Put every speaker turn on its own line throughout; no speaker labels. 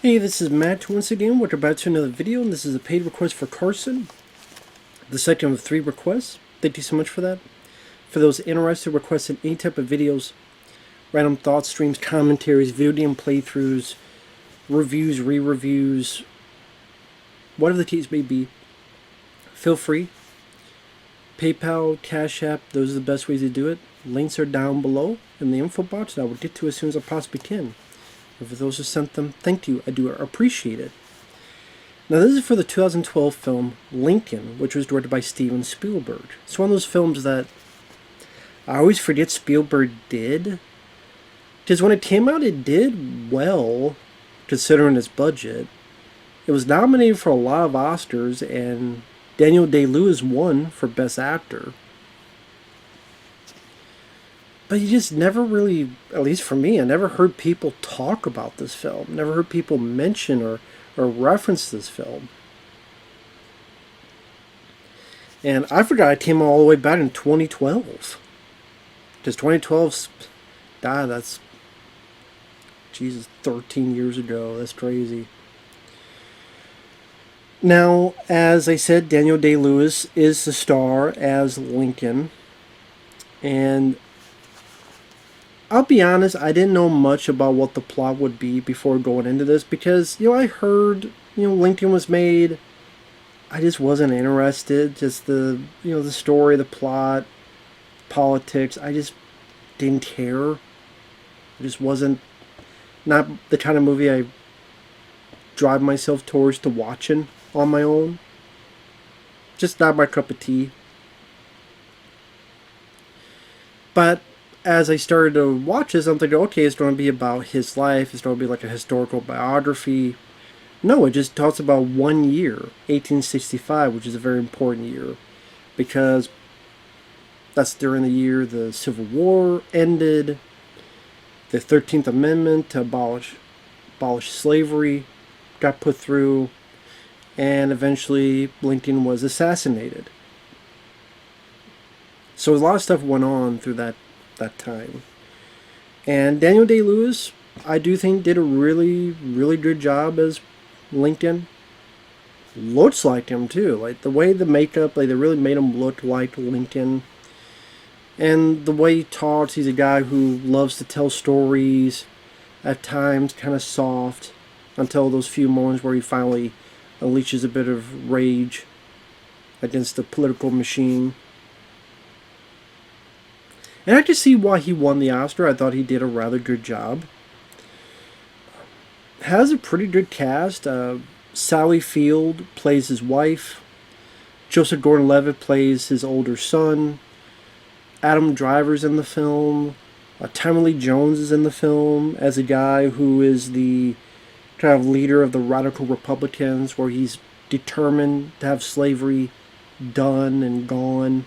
Hey, this is Matt once again. We're about to another video, and this is a paid request for Carson. The second of 3 requests. Thank you so much for that. For those interested in requesting any type of videos, random thoughts, streams, commentaries, video game playthroughs, reviews, re-reviews, whatever the case may be, feel free. PayPal, CashApp, those are the best ways to do it. Links are down below in the info box, and I will get to as soon as I possibly can. And for those who sent them, thank you. I do appreciate it. Now, this is for the 2012 film Lincoln, which was directed by Steven Spielberg. It's one of those films that I always forget Spielberg did. Because when it came out, it did well, considering its budget. It was nominated for a lot of Oscars, and Daniel Day-Lewis won for Best Actor. But you just never really, at least for me, I never heard people talk about this film. Never heard people mention or reference this film. And I forgot it came all the way back in 2012. Because 2012's, that's, Jesus, 13 years ago. That's crazy. Now, as I said, Daniel Day-Lewis is the star as Lincoln. And I'll be honest, I didn't know much about what the plot would be before going into this because, I heard, Lincoln was made. I just wasn't interested. Just the story, the plot, politics. I just didn't care. It just wasn't, not the kind of movie I drive myself towards to watching on my own. Just not my cup of tea. But as I started to watch this, I'm thinking, okay, it's going to be about his life. It's going to be like a historical biography. No, it just talks about one year, 1865, which is a very important year. Because that's during the year the Civil War ended. The 13th Amendment to abolish slavery got put through. And eventually Lincoln was assassinated. So a lot of stuff went on through that time. And Daniel Day-Lewis, I do think, did a really, really good job as Lincoln. Looks like him too. Like the way the makeup, they really made him look like Lincoln. And the way he talks, he's a guy who loves to tell stories. At times, kind of soft, until those few moments where he finally unleashes a bit of rage against the political machine. And I can see why he won the Oscar. I thought he did a rather good job. Has a pretty good cast. Sally Field plays his wife. Joseph Gordon-Levitt plays his older son. Adam Driver's in the film. Tommy Lee Jones is in the film as a guy who is the kind of leader of the radical Republicans, where he's determined to have slavery done and gone.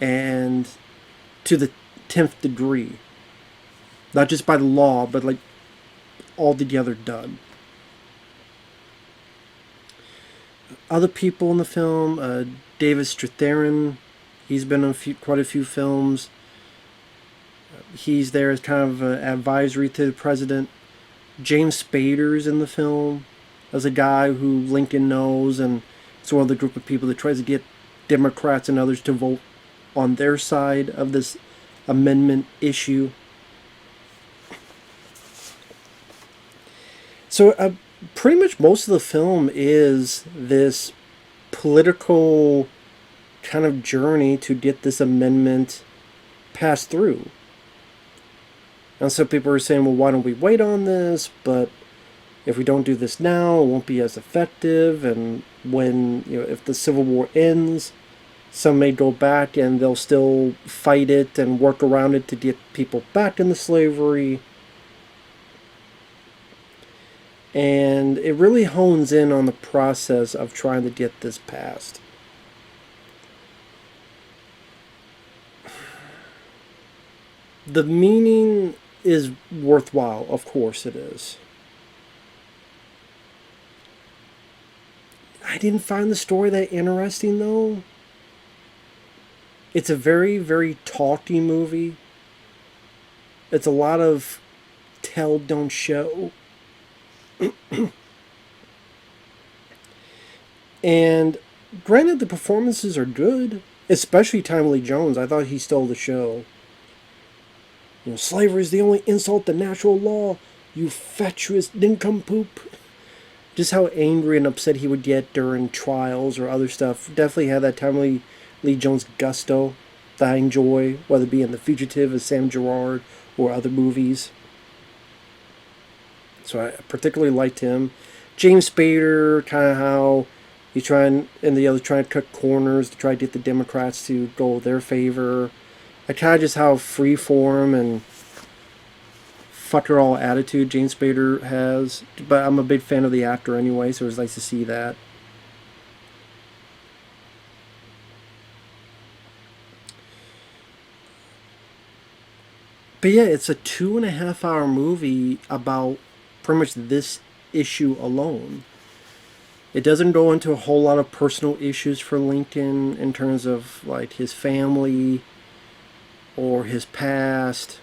And to the 10th degree. Not just by the law, but like altogether done. Other people in the film, David Strathairn, he's been in quite a few films. He's there as kind of an advisory to the president. James Spader's in the film as a guy who Lincoln knows, and it's one of the group of people that tries to get Democrats and others to vote on their side of this amendment issue. So pretty much most of the film is this political kind of journey to get this amendment passed through. And so people are saying, well, why don't we wait on this? But if we don't do this now, it won't be as effective. And when, if the Civil War ends, some may go back and they'll still fight it and work around it to get people back into slavery. And it really hones in on the process of trying to get this passed. The meaning is worthwhile, of course it is. I didn't find the story that interesting though. It's a very, very talky movie. It's a lot of tell, don't show. And granted, the performances are good, especially Tommy Lee Jones. I thought he stole the show. Slavery is the only insult to natural law, you fatuous nincompoop. Just how angry and upset he would get during trials or other stuff. Definitely had that Tommy Lee Jones gusto that I enjoy, whether it be in The Fugitive as Sam Gerard or other movies. So I particularly liked him. James Spader, kind of how he's trying, and the other trying to cut corners to try to get the Democrats to go their favor. I kind of just how freeform and fucker all attitude James Spader has. But I'm a big fan of the actor anyway, so it was nice to see that. But yeah, it's a 2.5 hour movie about pretty much this issue alone. It doesn't go into a whole lot of personal issues for Lincoln in terms of like his family or his past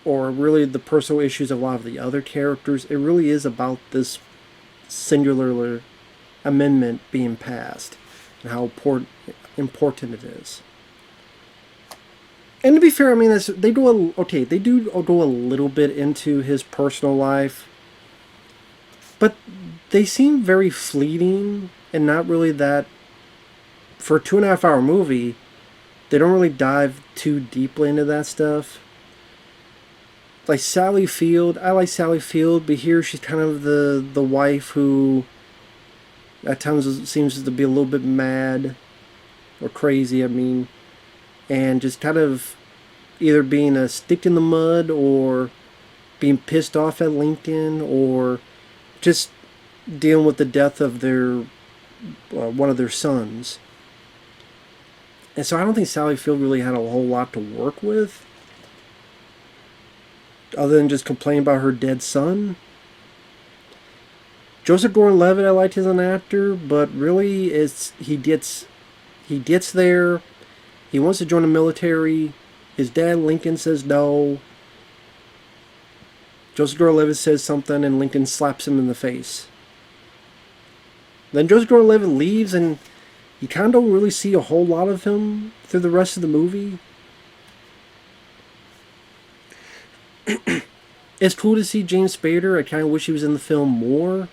or really the personal issues of a lot of the other characters. It really is about this singular amendment being passed and how important it is. And to be fair, I mean, they do go a little bit into his personal life, but they seem very fleeting and not really that. For a 2.5 hour movie, they don't really dive too deeply into that stuff. Like Sally Field, I like Sally Field, but here she's kind of the wife who at times seems to be a little bit mad or crazy, I mean, and just kind of either being a stick in the mud or being pissed off at Lincoln or just dealing with the death of their one of their sons. And so I don't think Sally Field really had a whole lot to work with other than just complaining about her dead son. Joseph Gordon-Levitt, I liked as an actor, but really he gets there. He wants to join the military. His dad, Lincoln, says no. Joseph Gordon-Levitt says something, and Lincoln slaps him in the face. Then Joseph Gordon-Levitt leaves, and you kind of don't really see a whole lot of him through the rest of the movie. It's cool to see James Spader. I kind of wish he was in the film more.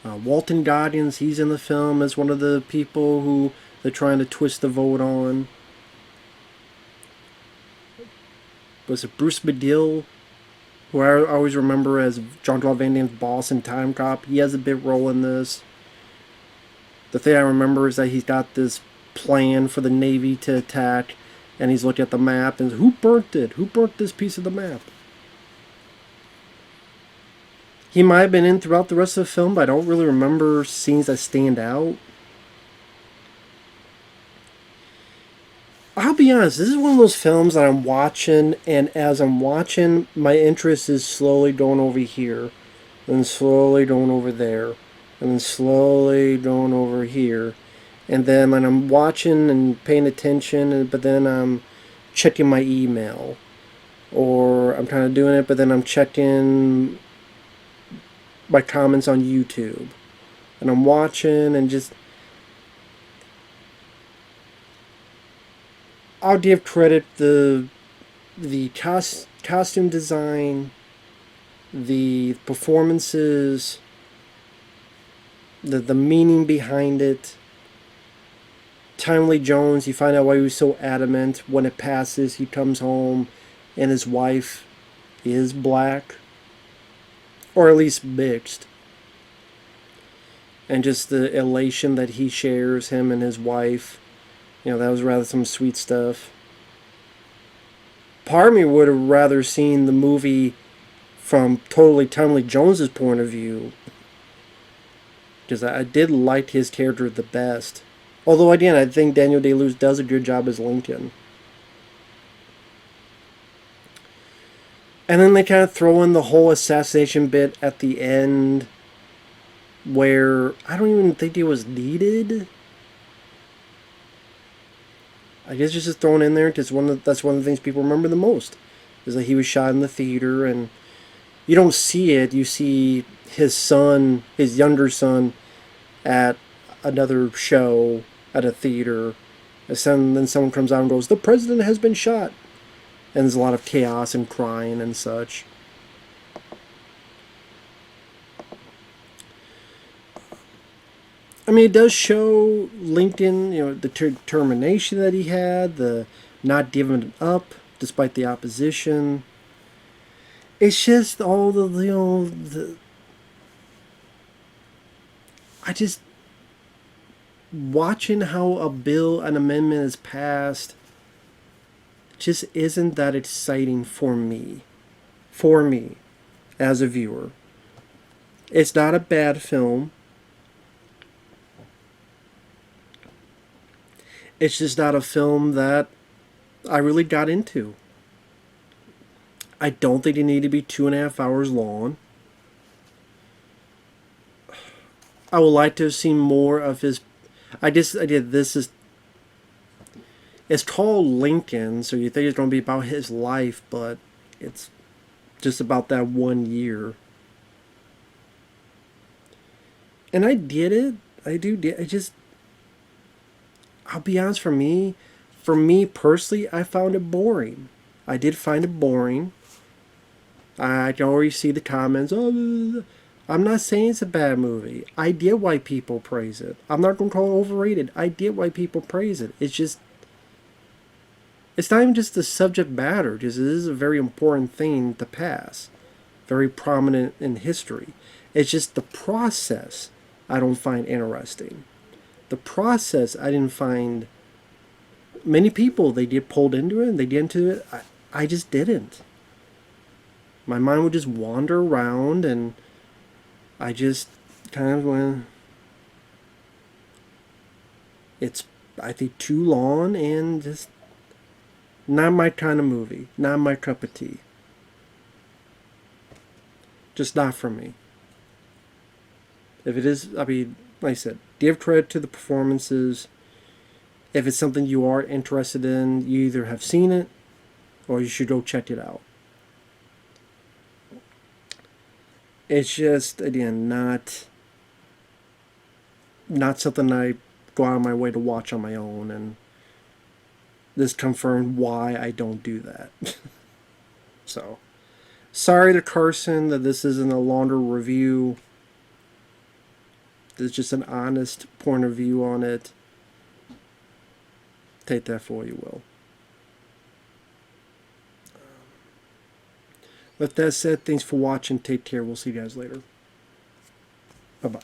Walton Goggins, he's in the film as one of the people who they're trying to twist the vote on. Was it Bruce Medill, who I always remember as Jean-Claude Van Damme's boss in Time Cop? He has a big role in this. The thing I remember is that he's got this plan for the Navy to attack, and he's looking at the map and who burnt it? Who burnt this piece of the map? He might have been in throughout the rest of the film, but I don't really remember scenes that stand out. I'll be honest, this is one of those films that I'm watching, and as I'm watching, my interest is slowly going over here, and slowly going over there, and then slowly going over here. And then when I'm watching and paying attention, but then I'm checking my email. Or I'm kind of doing it, but then I'm checking my comments on YouTube. And I'm watching and just... I'll give credit the costume design, the performances, the meaning behind it. Tommy Lee Jones, you find out why he was so adamant. When it passes, he comes home and his wife is black, or at least mixed. And just the elation that he shares, him and his wife. That was rather some sweet stuff. Part of me would have rather seen the movie from totally Tommy Lee Jones's point of view, because I did like his character the best. Although again, I think Daniel Day-Lewis does a good job as Lincoln. And then they kind of throw in the whole assassination bit at the end, where I don't even think it was needed. I guess it's just thrown in there because that's one of the things people remember the most is that he was shot in the theater, and you don't see it. You see his son, his younger son, at another show at a theater. And then someone comes out and goes, "The president has been shot." And there's a lot of chaos and crying and such. I mean, it does show Lincoln, the determination that he had, the not giving up despite the opposition. It's just all I just, watching how an amendment is passed, just isn't that exciting for me. For me, as a viewer. It's not a bad film. It's just not a film that I really got into. I don't think it needed to be 2.5 hours long. I would like to have seen more of his. I did. This is. It's called Lincoln, so you think it's going to be about his life, but it's just about that 1 year. And I did it. I do. I just. I'll be honest. For me personally, I found it boring. I did find it boring. I can already see the comments. Oh, I'm not saying it's a bad movie. I get why people praise it. I'm not going to call it overrated. I get why people praise it. It's just, it's not even just the subject matter. Just it is a very important thing to pass. Very prominent in history. It's just the process I don't find interesting. The process I didn't find. Many people, they get pulled into it and they get into it. I just didn't. My mind would just wander around, and I just kind of went. It's, I think, too long and just not my kind of movie. Not my cup of tea. Just not for me. If it is, I mean, like I said, give credit to the performances. If it's something you are interested in, you either have seen it or you should go check it out. It's just, again, not something I go out of my way to watch on my own, and this confirmed why I don't do that. So, sorry to Carson that this isn't a longer review. This is just an honest point of view on it. Take that for what you will. With that said, thanks for watching. Take care. We'll see you guys later. Bye-bye.